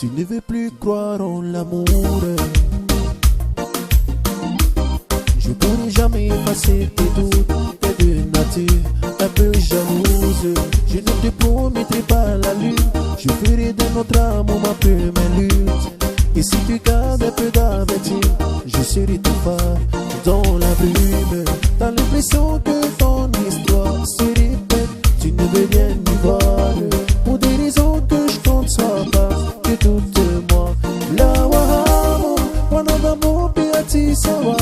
Tu ne veux plus croire en l'amour. Je pourrai jamais effacer tes doutes. T'es de nature un peu jalouse. Je ne te promettrai pas la lune. Je ferai de notre amour ma première lutte. Et si tu gardes un peu d'aventure, je serai ton phare dans la brume. T'as l'impression que ton histoire se répète. Tu ne veux rien y voir. Pour des raisons que je compte soit pas que toute moi. La wahamo, wanadamu pia tisawa.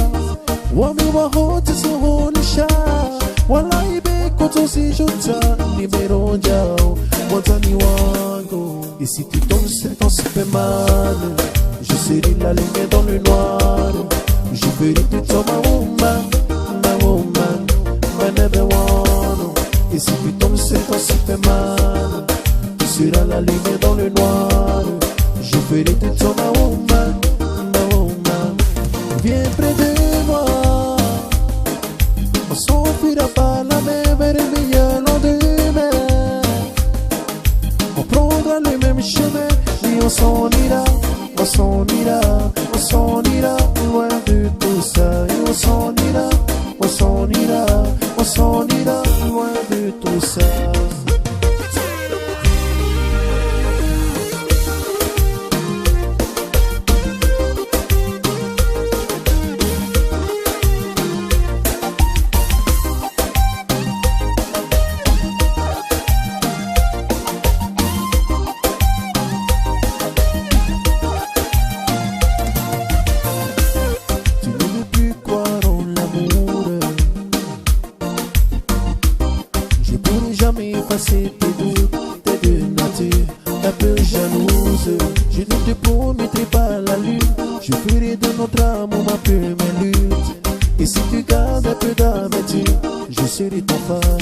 Wami wahote suhonisha. Wala ibe koto si jota. Libero jao, watani wango. Et si tu tombes c'est ton Superman. Je serai la lumière dans le noir. Je ferai de toi ma woman, my never one. Et si tu tombes c'est ton Superman. Tu seras la lumière dans le noir. Je ferai de toi ma woman. Viens près de moi. On s'enfuira par la mer vers le meilleur lendemain. On prendra le même chemin et on s'en ira. On s'en ira loin de tout ça. Et on s'en ira loin de tout ça. Jamais effacer tes doutes, t'es de nature un peu jalouse. Je ne te promettrai pas la lune. Je ferai de notre amour ma première lutte. Et si tu gardes un peu d'aventure, je serai ton phare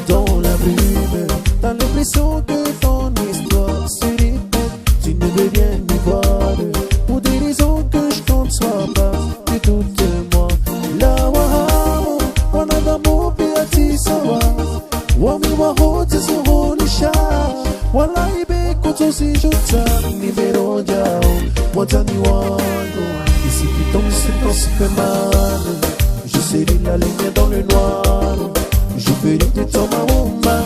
dans la brume. T'as l'impression que ton histoire se répète. Tu ne veux rien y voir. Pour des raisons que je compte soit pas que toute moi. La wahamo, wanadamu pia tisawa. Wami wahote suhonisha. Wala ibe koto si jota. Libero jao, watani wango. Et si tu tombes c'est ton Superman. Je serai la lumière dans le noir. Je ferai de toi ma woman,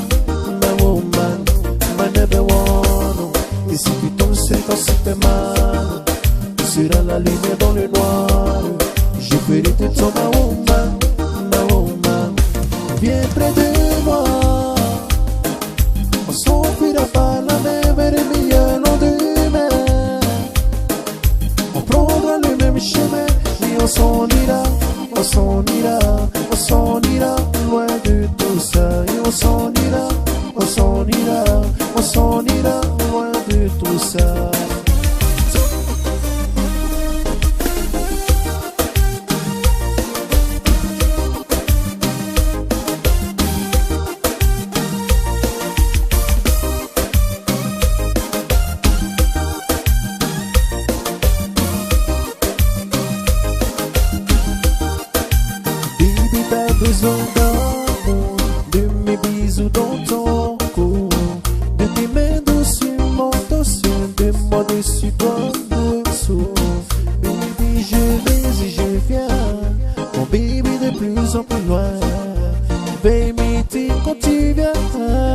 my never one. Et si tu tombes c'est ton Superman. Tu seras la lumière dans le noir. Je ferai de toi ma woman. Viens près de moi. On s'enfuira par la mer vers le meilleur lendemain. On prendra le même chemin et on s'en ira loin de tout ça. Et on s'en ira loin de tout ça. Besoin d'amour, de mes bisous dans ton cou, de tes mains douces sur mon torsion, de moi dessus, toi dessous. Baby, je vais et je viens, mon baby de plus en plus loin. Baby, quand tu viens.